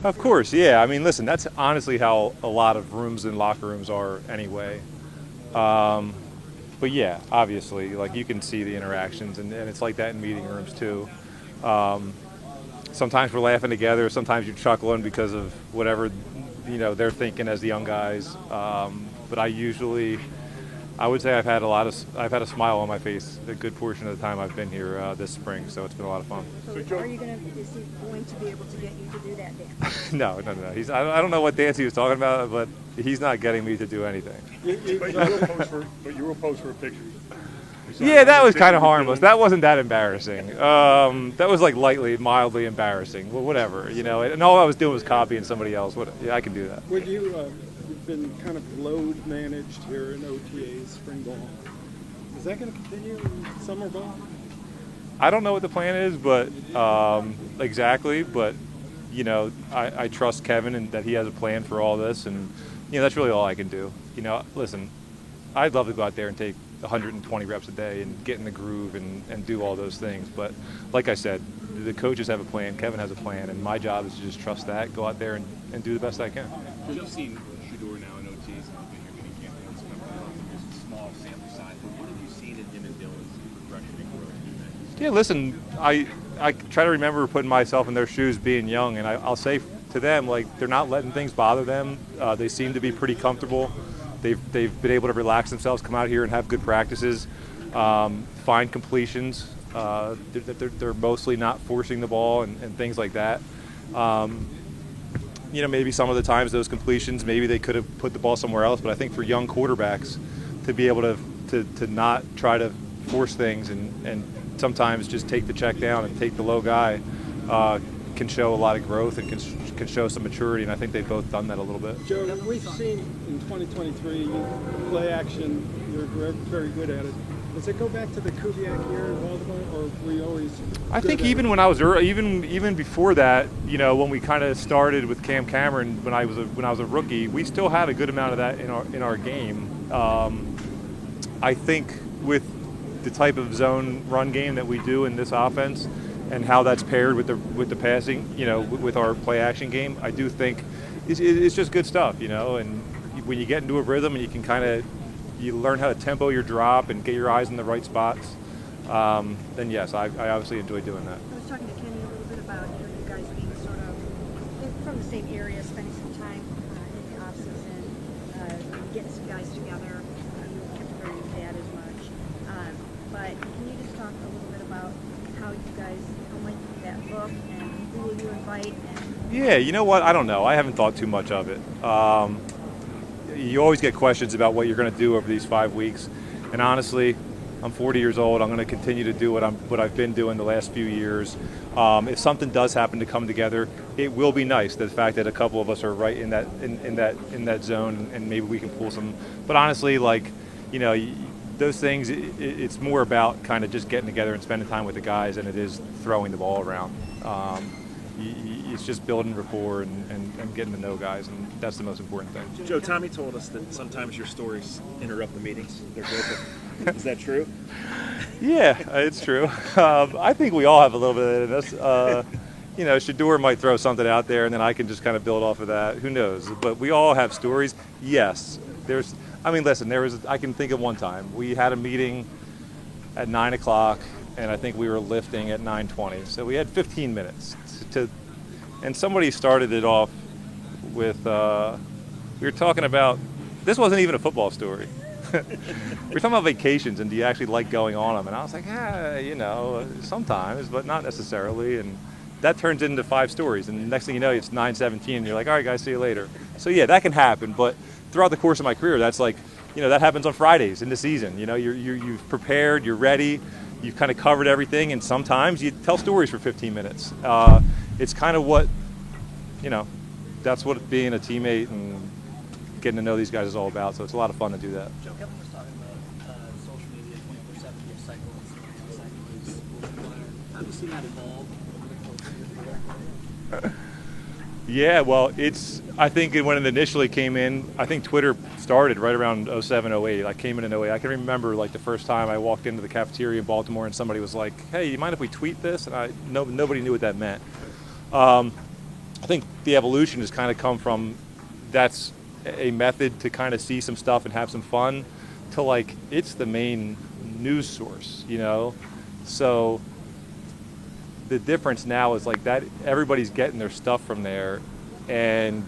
Of course, yeah. I mean, listen, that's honestly how a lot of rooms and locker rooms are anyway. Um, but yeah, obviously, like you can see the interactions, and it's like that in meeting rooms too. Um, Sometimes we're laughing together. Sometimes you're chuckling because of whatever they're thinking as the young guys. But I would say I've had a smile on my face a good portion of the time I've been here this spring. So it's been a lot of fun. So are you is he going to be able to get you to do that dance? No, no, no. I don't know what dance he was talking about, but he's not getting me to do anything. But you will post for a picture. Yeah, that was kind of harmless. That wasn't that embarrassing. That was like mildly embarrassing. Well, whatever, And all I was doing was copying somebody else. Yeah, I can do that. Would you, you've been kind of load managed here in OTAs, spring ball. Is that going to continue in summer ball? I don't know what the plan is, but exactly. But I trust Kevin and that he has a plan for all this, and that's really all I can do. Listen, I'd love to go out there and take 120 reps a day and get in the groove and do all those things. But like I said, the coaches have a plan, Kevin has a plan, and my job is to just trust that, go out there and do the best I can. You've seen Shedeur now in OTs and been here getting camp. It's just a small sample size. But what have you seen in him and Dylan's progression and growth? Yeah, listen, I try to remember putting myself in their shoes being young, and I'll say to them, like, they're not letting things bother them. They seem to be pretty comfortable. They've been able to relax themselves, come out here and have good practices, find completions. They're mostly not forcing the ball and things like that. Maybe some of the times those completions, maybe they could have put the ball somewhere else. But I think for young quarterbacks to be able to not try to force things and sometimes just take the check down and take the low guy can show a lot of growth and can show some maturity, and I think they've both done that a little bit. Joe, we've seen in 2023 play action. You're very good at it. Does it go back to the Kubiak year in Baltimore, or were you always? I think even when I was even before that, when we kind of started with Cam Cameron, when I was a rookie, we still had a good amount of that in our game. I think with the type of zone run game that we do in this offense, and how that's paired with the passing, with our play action game, I do think it's just good stuff, And when you get into a rhythm and you can you learn how to tempo your drop and get your eyes in the right spots, then yes, I obviously enjoy doing that. I was talking to Kenny a little bit about you guys being sort of from the same area, spending some time in the off season, getting some guys together. You kept it very bad as much, but can you just talk a little bit about how you guys might that look and who will you invite? And yeah, you know what? I don't know. I haven't thought too much of it. You always get questions about what you're going to do over these 5 weeks, and honestly, I'm 40 years old. I'm going to continue to do what I've been doing the last few years. If something does happen to come together, it will be nice. The fact that a couple of us are right in that zone, and maybe we can pull some. But honestly, those things, it's more about kind of just getting together and spending time with the guys than it is throwing the ball around. It's just building rapport and getting to know guys, and that's the most important thing. Joe, Tommy told us that sometimes your stories interrupt the meetings. They're good. Is that true? Yeah, it's true. I think we all have a little bit of this. Shedeur might throw something out there, and then I can just kind of build off of that. Who knows? But we all have stories. Yes, I can think of one time. We had a meeting at 9 o'clock, and I think we were lifting at 9:20. So we had 15 minutes and somebody started it off with, we were talking about, this wasn't even a football story. We were talking about vacations and do you actually like going on them? And I was like, sometimes, but not necessarily. And that turns into 5 stories. And the next thing you know, it's 9:17 and you're like, all right, guys, see you later. So yeah, that can happen. But throughout the course of my career, that's like, that happens on Fridays in the season. You've prepared, you're ready, you've kind of covered everything. And sometimes you tell stories for 15 minutes. It's kind of what, that's what being a teammate and getting to know these guys is all about. So it's a lot of fun to do that. Joe, Kevin was talking about social media 24/7 news cycles. How do you see that evolve over the course of your career? Yeah, well, I think when it initially came in, I think Twitter started right around 07, 08. I came in 08. I can remember the first time I walked into the cafeteria in Baltimore and somebody was like, hey, you mind if we tweet this? And nobody knew what that meant. I think the evolution has kind of come from that's a method to kind of see some stuff and have some fun to like it's the main news source, you know? So the difference now is like that everybody's getting their stuff from there, and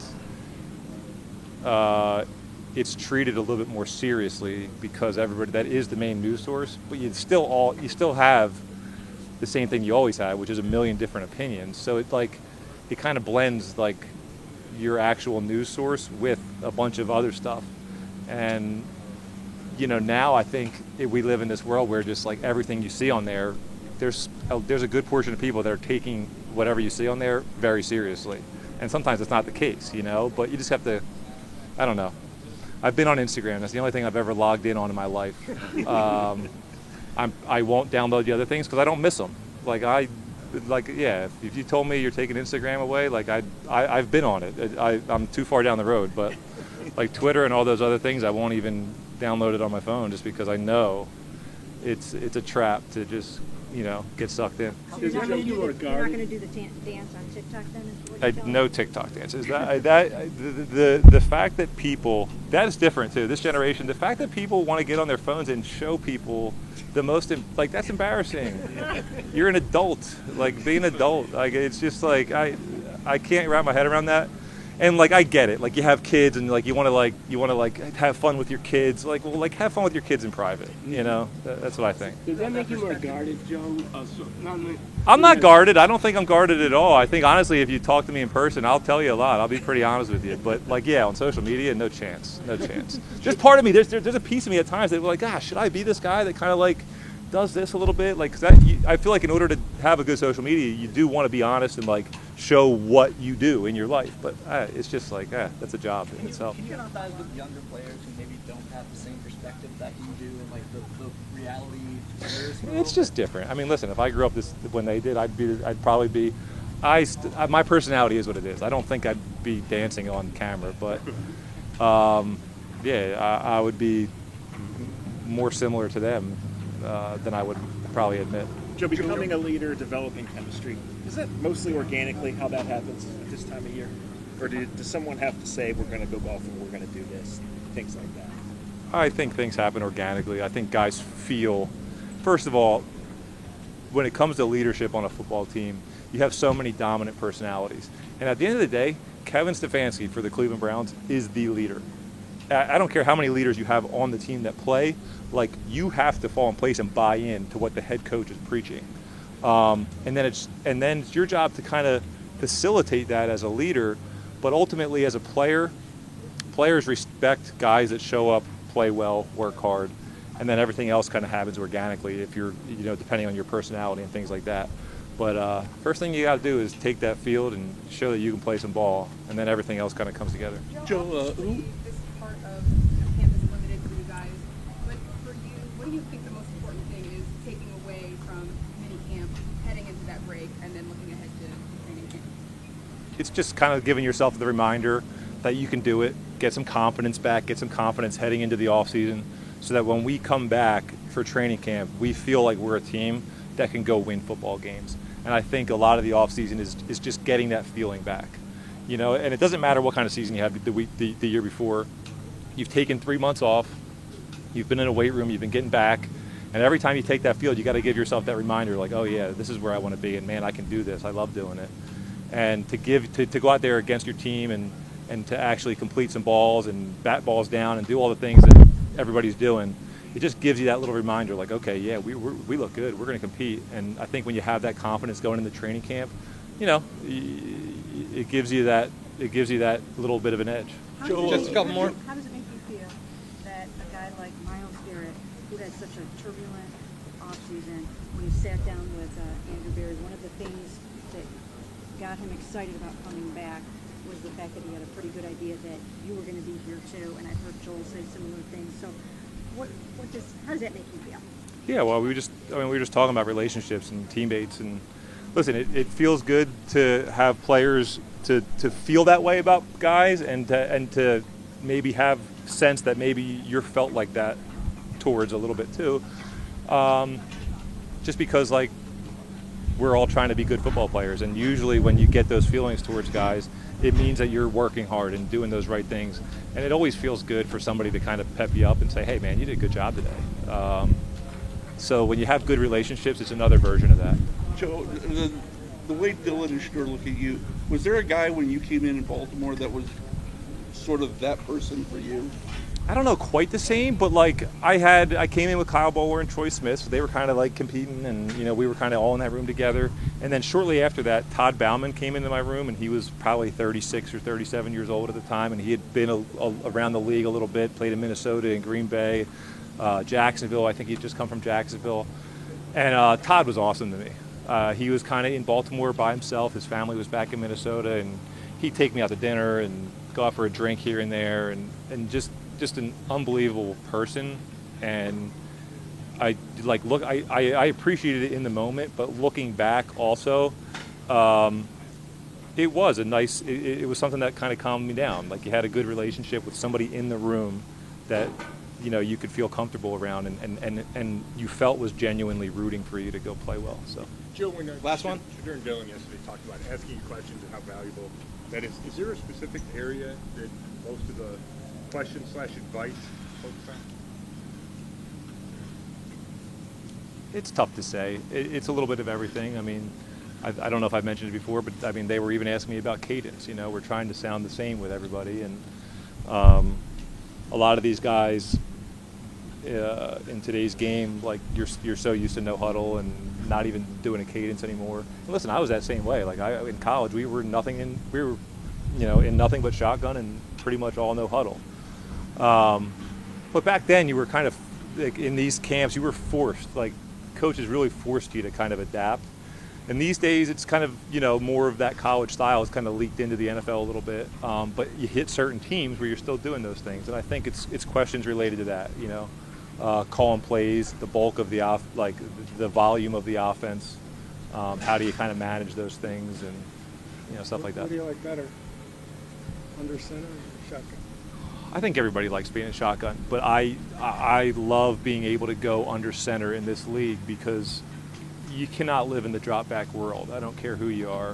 it's treated a little bit more seriously because everybody that is the main news source, but you still have the same thing you always had, which is a million different opinions. So it kind of blends like your actual news source with a bunch of other stuff. And you know, now I think we live in this world where just like everything you see on there, there's a good portion of people that are taking whatever you see on there very seriously. And sometimes it's not the case, you know, but you just have to, I don't know. I've been on Instagram. That's the only thing I've ever logged in on in my life. I won't download the other things because I don't miss them. If you told me you're taking Instagram away, like I've been on it. I'm too far down the road, but like Twitter and all those other things, I won't even download it on my phone just because I know it's a trap to just, you know, get sucked in. So you're not going to do the dance on TikTok then? Is what you're telling No me? TikTok dances. The fact that people, that is different too. This generation, the fact that people want to get on their phones and show people the most, like that's embarrassing. You're an adult. Like be an adult. Like it's just like I can't wrap my head around that. And like I get it. Like you have kids and like you want to have fun with your kids. Like have fun with your kids in private. You know, that's what I think. Does that make you more guarded, Joe? I'm not guarded. I don't think I'm guarded at all. I think honestly, if you talk to me in person, I'll tell you a lot. I'll be pretty honest with you. But like, yeah, on social media, no chance. Just part of me. There's a piece of me at times that like, gosh, should I be this guy that kind of like does this a little bit? Like, I feel like in order to have a good social media, you do want to be honest and like show what you do in your life. But it's just like, that's a job in itself. Can you empathize with younger players who maybe don't have the same perspective that you do and like the reality players? It's just different. I mean, listen, if I grew up when they did, I'd probably be. My personality is what it is. I don't think I'd be dancing on camera, but I would be more similar to them than I would probably admit. Joe, becoming a leader, developing chemistry, is that mostly organically how that happens at this time of year? Or does someone have to say, we're going to go golfing, we're going to do this, things like that? I think things happen organically. I think guys feel, first of all, when it comes to leadership on a football team, you have so many dominant personalities. And at the end of the day, Kevin Stefanski for the Cleveland Browns is the leader. I don't care how many leaders you have on the team that play, like you have to fall in place and buy in to what the head coach is preaching. And then it's your job to kind of facilitate that as a leader, but ultimately as a player, players respect guys that show up, play well, work hard, and then everything else kind of happens organically if you're, you know, depending on your personality and things like that. But first thing you got to do is take that field and show that you can play some ball, and then everything else kind of comes together. Joe, This part of camp is limited for you guys, but for you, what do you think the most important thing is taking away from mini camp, heading into that break, and then looking ahead to training camp? It's just kind of giving yourself the reminder that you can do it, get some confidence back, get some confidence heading into the off season, so that when we come back for training camp, we feel like we're a team that can go win football games. And I think a lot of the off season is just getting that feeling back. You know, and it doesn't matter what kind of season you had the year before. You've taken 3 months off, you've been in a weight room, you've been getting back, and every time you take that field, you got to give yourself that reminder, like, oh yeah, this is where I want to be, and man, I can do this. I love doing it. And to go out there against your team and to actually complete some balls and bat balls down and do all the things that everybody's doing, it just gives you that little reminder, like, okay, yeah, we look good, we're going to compete. And I think when you have that confidence going into training camp, you know, it gives you that little bit of an edge. Just a couple more. How does it make you feel that a guy like Miles Garrett, who had such a turbulent offseason, when he sat down with Andrew Berry, one of the things that got him excited about coming back was the fact that he had a pretty good idea that you were going to be here too, and I've heard Joel say similar things. So how does that make you feel? Yeah, well, we were just talking about relationships and teammates, and listen, it feels good to have players to feel that way about guys, and to maybe have sense that maybe you're felt like that towards a little bit too. Just because, like, we're all trying to be good football players. And usually when you get those feelings towards guys, it means that you're working hard and doing those right things. And it always feels good for somebody to kind of pep you up and say, hey, man, you did a good job today. So when you have good relationships, it's another version of that. Joe, the way Dylan and Shador look at you, was there a guy when you came in Baltimore that was sort of that person for you? I don't know quite the same, but like I came in with Kyle Bowler and Troy Smith, so they were kind of like competing, and we were kind of all in that room together. And then shortly after that, Todd Bauman came into my room, and he was probably 36 or 37 years old at the time, and he had been around the league a little bit, played in Minnesota and Green Bay, Jacksonville. I think he'd just come from Jacksonville, and Todd was awesome to me. He was kind of in Baltimore by himself. His family was back in Minnesota, and he'd take me out to dinner and go out for a drink here and there, and just an unbelievable person. And I appreciated it in the moment, but looking back also, it was a nice, it was something that kind of calmed me down. Like, you had a good relationship with somebody in the room that you could feel comfortable around, and you felt was genuinely rooting for you to go play well. So Joe, when Last one? Shador and Dylan yesterday talked about asking you questions and how valuable that is. Is there a specific area that most of the questions/advice focus on? it's tough to say. It's a little bit of everything. I mean, I don't know if I've mentioned it before, but I mean, they were even asking me about cadence. We're trying to sound the same with everybody, and a lot of these guys in today's game, like you're so used to no huddle and not even doing a cadence anymore. And listen, I was that same way. Like in college, we were in nothing but shotgun and pretty much all no huddle. But back then, you were kind of like, in these camps, you were forced. Like, coaches really forced you to kind of adapt. And these days, it's kind of more of that college style. It's kind of leaked into the NFL a little bit. But you hit certain teams where you're still doing those things, and I think it's questions related to that. Calling plays, the bulk of the the volume of the offense. How do you kind of manage those things, and stuff like that. What do you like better, under center or shotgun? I think everybody likes being in shotgun, but I love being able to go under center in this league because you cannot live in the drop back world. I don't care who you are,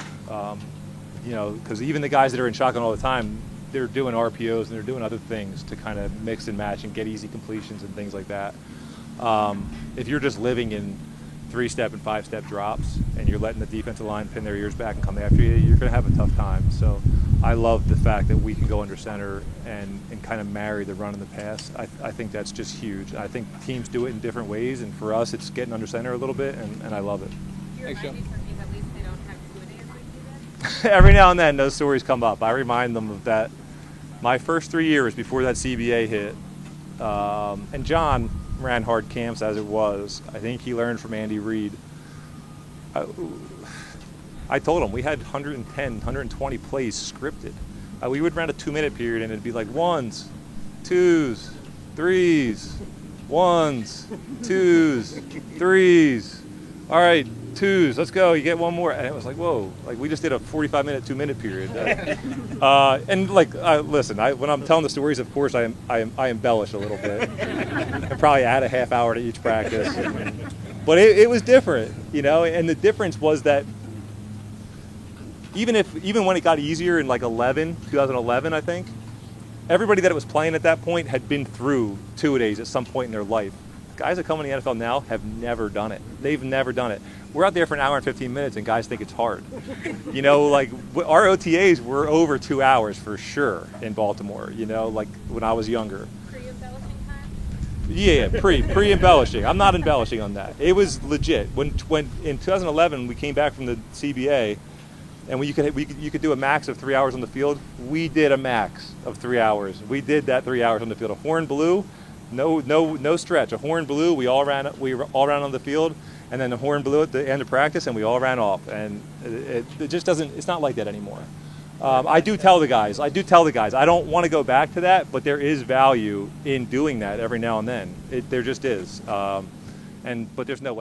because even the guys that are in shotgun all the time, they're doing RPOs and they're doing other things to kind of mix and match and get easy completions and things like that. If you're just living in 3-step and 5-step drops and you're letting the defensive line pin their ears back and come after you, you're going to have a tough time. So I love the fact that we can go under center and kind of marry the run and the pass. I think that's just huge. I think teams do it in different ways, and for us, it's getting under center a little bit, and I love it. You're reminding some teams at least they don't have two-a-days like you did? Every now and then, those stories come up. I remind them of that. My first 3 years before that CBA hit, and John ran hard camps as it was. I think he learned from Andy Reid. I told him we had 110, 120 plays scripted. We would run a 2-minute period, and it'd be like 1s, 2s, 3s, 1s, 2s, 3s. All right, 2s, let's go. You get one more. And it was like, whoa, like we just did a 45-minute, 2-minute period. And listen, when I'm telling the stories, of course, I embellish a little bit. I probably add a half hour to each practice. But it was different, and the difference was that even when it got easier in 2011, I think, everybody that was playing at that point had been through two-a-days at some point in their life. Guys that come in the NFL now have never done it. They've never done it. We're out there for an hour and 15 minutes, and guys think it's hard. Our OTAs were over 2 hours for sure in Baltimore, like when I was younger. Pre-embellishing time? Yeah, pre-embellishing. I'm not embellishing on that. It was legit. When in 2011 we came back from the CBA, and you could do a max of 3 hours on the field. We did a max of 3 hours. We did that 3 hours on the field. A horn blew, no stretch. A horn blew. We all ran on the field, and then the horn blew at the end of practice, and we all ran off. And it just doesn't. It's not like that anymore. I do tell the guys. I don't want to go back to that, but there is value in doing that every now and then. There just is. But there's no way.